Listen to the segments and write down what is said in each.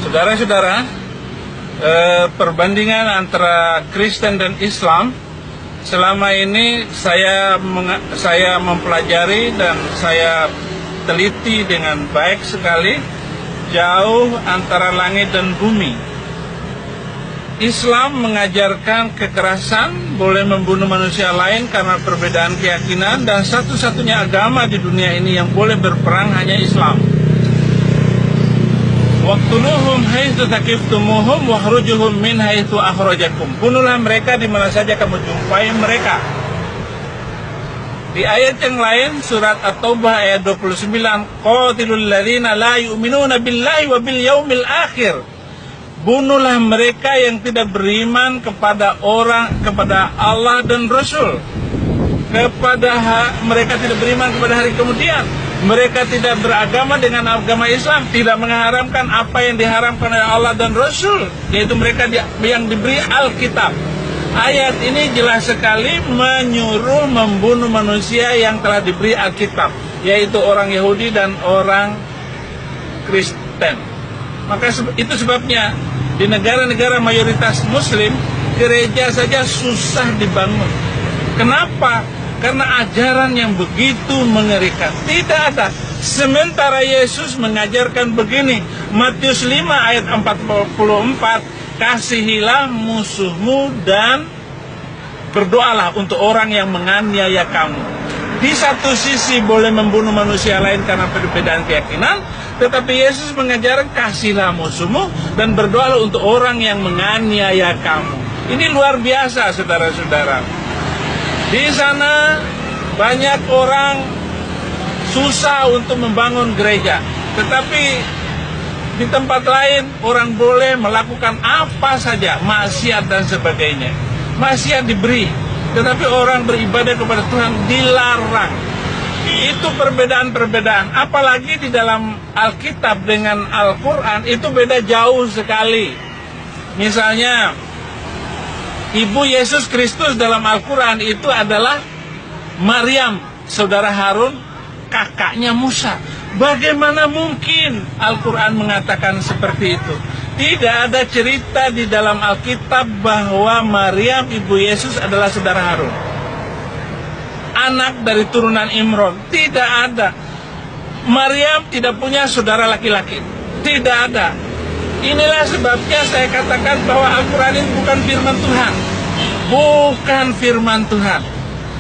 Saudara-saudara, perbandingan antara Kristen dan Islam selama ini saya mempelajari dan saya teliti dengan baik sekali, jauh antara langit dan bumi. Islam mengajarkan kekerasan, boleh membunuh manusia lain karena perbedaan keyakinan, dan satu-satunya agama di dunia ini yang boleh berperang hanya Islam. Waqtuluhum haitsu taqiftumuhum wakhrujuhum min haitsu akhrajakum. Bunuhlah mereka di mana saja kamu jumpai mereka. Di ayat yang lain, surat At-Taubah ayat 29, qatilul ladzina la yu'minuna billahi wa bil yaumil akhir. Bunuhlah mereka yang tidak beriman kepada Allah dan Rasul. Mereka tidak beriman kepada hari kemudian. Mereka tidak beragama dengan agama Islam, tidak mengharamkan apa yang diharamkan oleh Allah dan Rasul, yaitu mereka yang diberi Alkitab. Ayat ini jelas sekali menyuruh membunuh manusia yang telah diberi Alkitab, yaitu orang Yahudi dan orang Kristen. Maka itu sebabnya di negara-negara mayoritas Muslim, gereja saja susah dibangun. Kenapa? Karena ajaran yang begitu mengerikan. Tidak ada. Sementara Yesus mengajarkan begini, Matius 5 ayat 44, kasihilah musuhmu dan berdoalah untuk orang yang menganiaya kamu. Di satu sisi boleh membunuh manusia lain karena perbedaan keyakinan, tetapi Yesus mengajarkan kasihlah musuhmu dan berdoalah untuk orang yang menganiaya kamu. Ini luar biasa, saudara-saudara. Di sana banyak orang susah untuk membangun gereja, tetapi di tempat lain orang boleh melakukan apa saja, maksiat dan sebagainya. Maksiat diberi, tetapi orang beribadah kepada Tuhan dilarang. Itu perbedaan-perbedaan. Apalagi di dalam Alkitab dengan Al-Quran itu beda jauh sekali. Misalnya, Ibu Yesus Kristus dalam Al-Quran itu adalah Maryam, saudara Harun, kakaknya Musa. Bagaimana mungkin Al-Quran mengatakan seperti itu? Tidak ada cerita di dalam Alkitab bahwa Maryam, ibu Yesus adalah saudara Harun, anak dari turunan Imron. Tidak ada. Maryam tidak punya saudara laki-laki. Tidak ada. Inilah sebabnya saya katakan bahwa Al-Quran ini bukan firman Tuhan. Bukan firman Tuhan.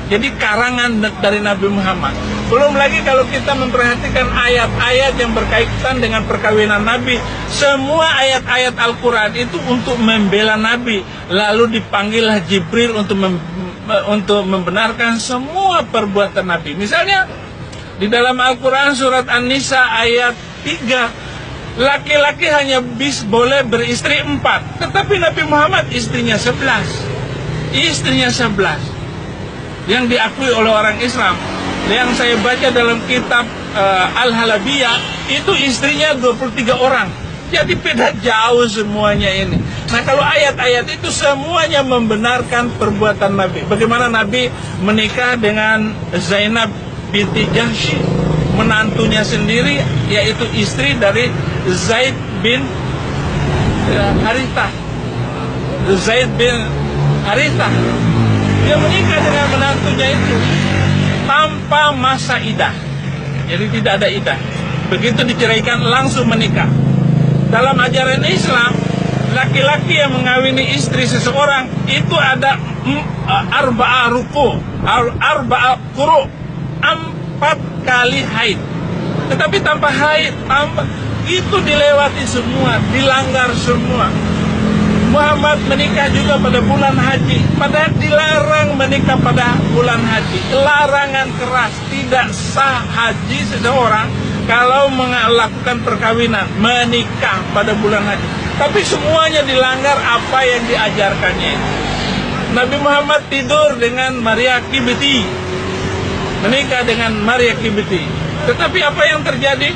Jadi karangan dari Nabi Muhammad. Belum lagi kalau kita memperhatikan ayat-ayat yang berkaitan dengan perkawinan Nabi. Semua ayat-ayat Al-Quran itu untuk membela Nabi. Lalu dipanggillah Jibril untuk membenarkan semua perbuatan Nabi. Misalnya di dalam Al-Quran surat An-Nisa ayat 3, laki-laki hanya boleh beristri 4, tetapi Nabi Muhammad istrinya 11. Istrinya 11 yang diakui oleh orang Islam. Yang saya baca dalam kitab Al-Halabiyah, itu istrinya 23 orang. Jadi beda jauh semuanya ini. Nah, kalau ayat-ayat itu semuanya membenarkan perbuatan Nabi. Bagaimana Nabi menikah dengan Zainab binti Jahsy, menantunya sendiri, yaitu istri dari Zaid bin Harithah. Zaid bin Harithah, dia menikah dengan menantunya itu tanpa masa idah. Jadi tidak ada idah. Begitu diceraikan langsung menikah. Dalam ajaran Islam, laki-laki yang mengawini istri seseorang itu ada arba'a ruku, arba'a quru, 4 kali haid. Tetapi tanpa haid, itu dilewati semua, dilanggar semua. Muhammad menikah juga pada bulan haji, padahal dilarang menikah pada bulan haji. Larangan keras, tidak sah haji seseorang kalau melakukan perkawinan, menikah pada bulan haji. Tapi semuanya dilanggar apa yang diajarkannya. Nabi Muhammad tidur dengan Maria Kibti, menikah dengan Maria Kibti. Tetapi apa yang terjadi?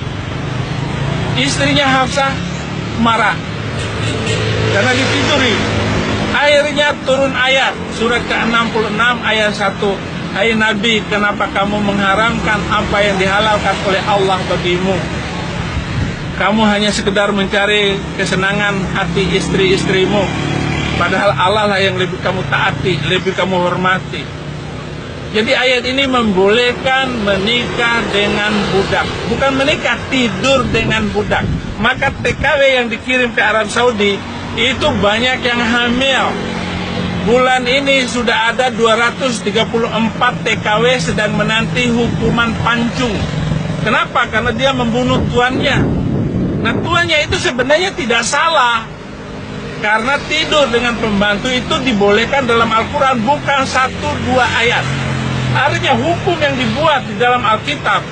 Istrinya Hafsah marah karena ditiduri. Akhirnya turun ayat surat ke-66 ayat 1. Hai Nabi, kenapa kamu mengharamkan apa yang dihalalkan oleh Allah bagimu? kamu hanya sekedar mencari kesenangan hati istri-istrimu, padahal Allah lah yang lebih kamu taati, lebih kamu hormati. Jadi ayat ini membolehkan menikah dengan budak, bukan menikah, tidur dengan budak. Maka TKW yang dikirim ke Arab Saudi itu banyak yang hamil. Bulan ini sudah ada 234 TKW sedang menanti hukuman pancung. Kenapa? Karena dia membunuh tuannya. Nah, tuannya itu sebenarnya tidak salah. Karena tidur dengan pembantu itu dibolehkan dalam Al-Quran, bukan 1-2 ayat. Artinya hukum yang dibuat di dalam Alkitab,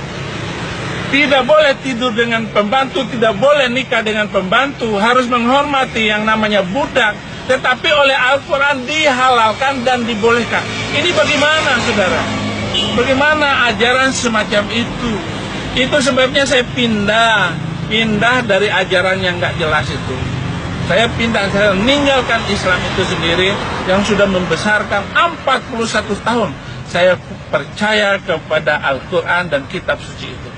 tidak boleh tidur dengan pembantu, tidak boleh nikah dengan pembantu, harus menghormati yang namanya budak. Tetapi oleh Al-Quran dihalalkan dan dibolehkan. Ini bagaimana, saudara? Bagaimana ajaran semacam itu? Itu sebabnya saya pindah dari ajaran yang nggak jelas itu. Saya meninggalkan Islam itu sendiri yang sudah membesarkan 41 tahun. Saya percaya kepada Al-Quran dan kitab suci itu.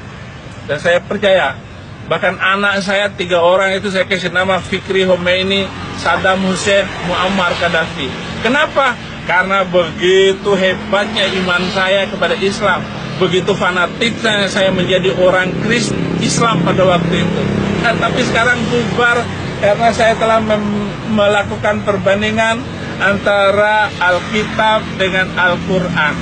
Dan saya percaya, bahkan anak saya 3 orang itu saya kasih nama Fikri Khomeini, Saddam Hussein, Muammar Gaddafi. Kenapa? Karena begitu hebatnya iman saya kepada Islam, begitu fanatiknya saya menjadi orang Islam pada waktu itu. Nah, tapi sekarang bubar karena saya telah melakukan perbandingan antara Alkitab dengan Al-Quran.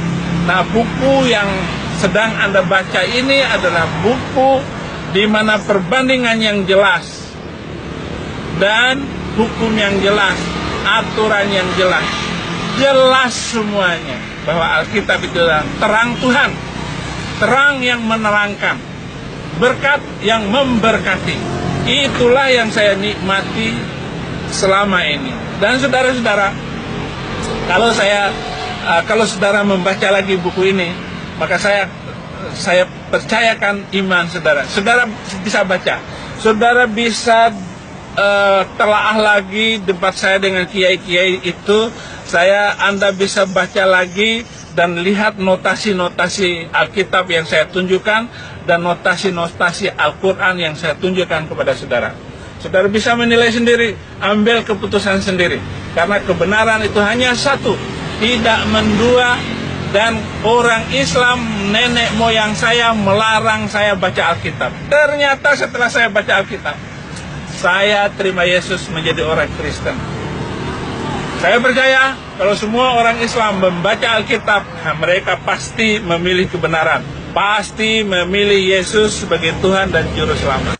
Nah, buku yang sedang Anda baca ini adalah buku di mana perbandingan yang jelas dan hukum yang jelas, aturan yang jelas semuanya, bahwa Alkitab itu adalah terang Tuhan, terang yang menerangkan, berkat yang memberkati. Itulah yang saya nikmati selama ini. Dan saudara-saudara, kalau saudara membaca lagi buku ini, maka saya percayakan iman saudara. Saudara bisa baca, saudara bisa telaah lagi debat saya dengan kiai-kiai itu. Anda bisa baca lagi dan lihat notasi-notasi Alkitab yang saya tunjukkan dan notasi-notasi Al-Quran yang saya tunjukkan kepada saudara. Saudara bisa menilai sendiri, ambil keputusan sendiri. Karena kebenaran itu hanya satu, tidak mendua. Dan orang Islam, nenek moyang saya melarang saya baca Alkitab. Ternyata setelah saya baca Alkitab, saya terima Yesus menjadi orang Kristen. Saya percaya kalau semua orang Islam membaca Alkitab, mereka pasti memilih kebenaran, pasti memilih Yesus sebagai Tuhan dan Juru Selamat.